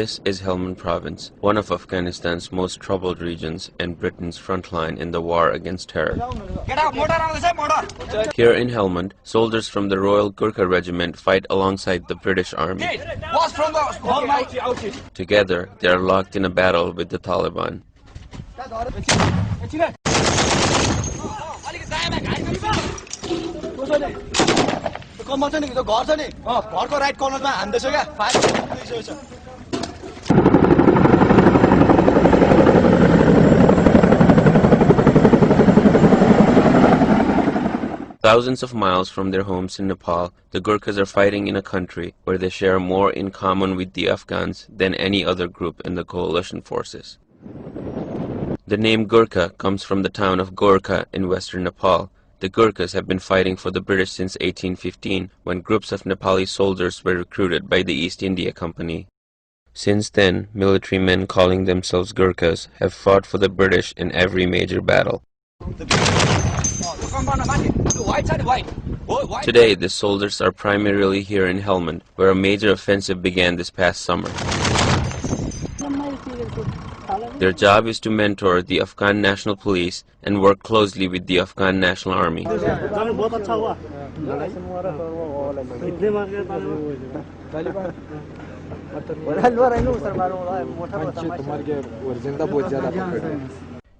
This is Helmand Province, one of Afghanistan's most troubled regions and Britain's front line in the war against terror. Here in Helmand, soldiers from the Royal Gurkha Regiment fight alongside the British Army. Together, they are locked in a battle with the Taliban. Thousands of miles from their homes in Nepal, the Gurkhas are fighting in a country where they share more in common with the Afghans than any other group in the coalition forces. The name Gurkha comes from the town of Gorkha in western Nepal. The Gurkhas have been fighting for the British since 1815, when groups of Nepali soldiers were recruited by the East India Company. Since then, military men calling themselves Gurkhas have fought for the British in every major battle. Today, the soldiers are primarily here in Helmand, where a major offensive began this past summer. Their job is to mentor the Afghan National Police and work closely with the Afghan National Army.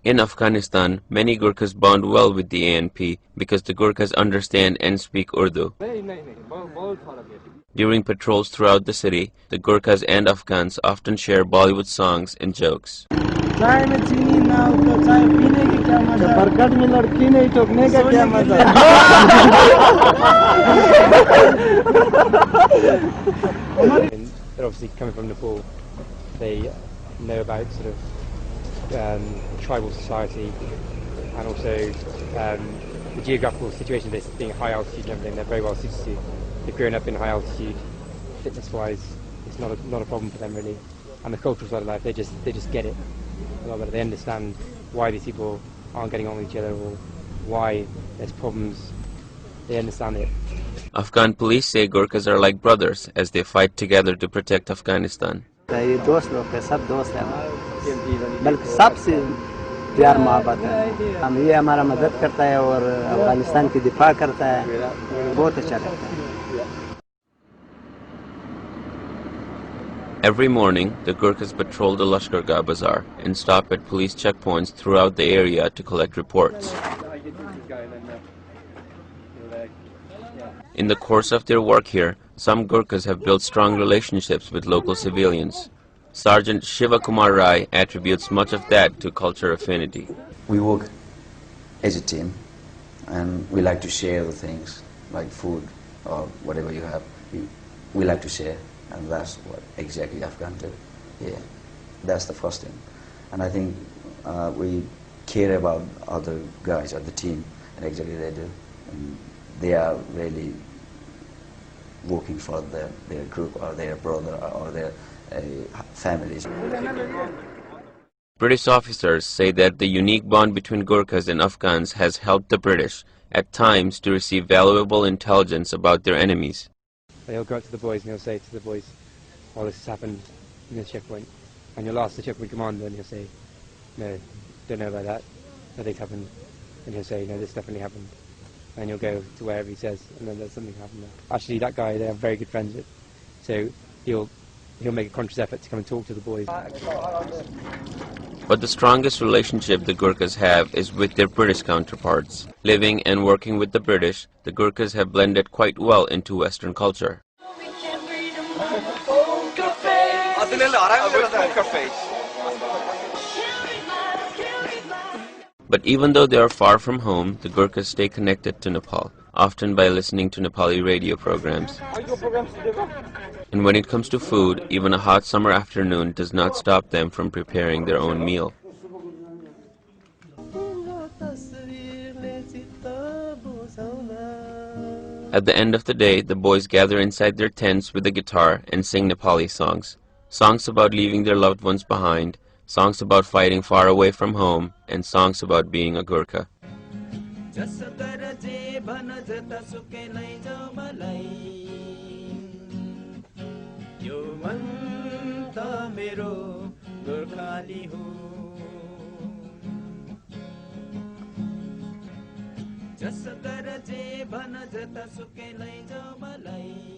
In Afghanistan, many Gurkhas bond well with the ANP because the Gurkhas understand and speak Urdu. During patrols throughout the city, the Gurkhas and Afghans often share Bollywood songs and jokes. They're obviously coming from Nepal. They know about sort of tribal society and also the geographical situation of this being high altitude and everything. They're very well suited to. They've grown up in high altitude. Fitness-wise, it's not a problem for them really. And the cultural side of life, they just get it a lot better. They understand why these people aren't getting on with each other or why there's problems. They understand it. Afghan police say Gurkhas are like brothers as they fight together to protect Afghanistan. Every morning, the Gurkhas patrol the Lashkargah Bazaar and stop at police checkpoints throughout the area to collect reports. In the course of their work here, some Gurkhas have built strong relationships with local civilians. Sergeant Shiva Kumar Rai attributes much of that to culture affinity. We work as a team and we like to share the things like food or whatever you have. We like to share, and that's what exactly Afghan do. Yeah, that's the first thing. And I think we care about other guys at the team, and exactly they do. And they are really working for their group or their brother or their families. British officers say that the unique bond between Gurkhas and Afghans has helped the British, at times, to receive valuable intelligence about their enemies. He'll go up to the boys and he'll say to the boys, "Oh, this has happened in this checkpoint," and you'll ask the checkpoint commander and he'll say, "No, don't know about that. Nothing's happened." And he'll say, "No, this definitely happened." And you'll go to wherever he says, and then there's something happened there. Actually, that guy they are very good friends with, so he'll make a conscious effort to come and talk to the boys. But the strongest relationship the Gurkhas have is with their British counterparts. Living and working with the British, the Gurkhas have blended quite well into Western culture. But even though they are far from home, the Gurkhas stay connected to Nepal, often by listening to Nepali radio programs. And when it comes to food, even a hot summer afternoon does not stop them from preparing their own meal. At the end of the day, the boys gather inside their tents with a guitar and sing Nepali songs. Songs about leaving their loved ones behind, songs about fighting far away from home, and songs about being a Gurkha. त मेरो गोर्खाली हुँ जसो गर जे भन जता सुकै लैजाऊ मलाई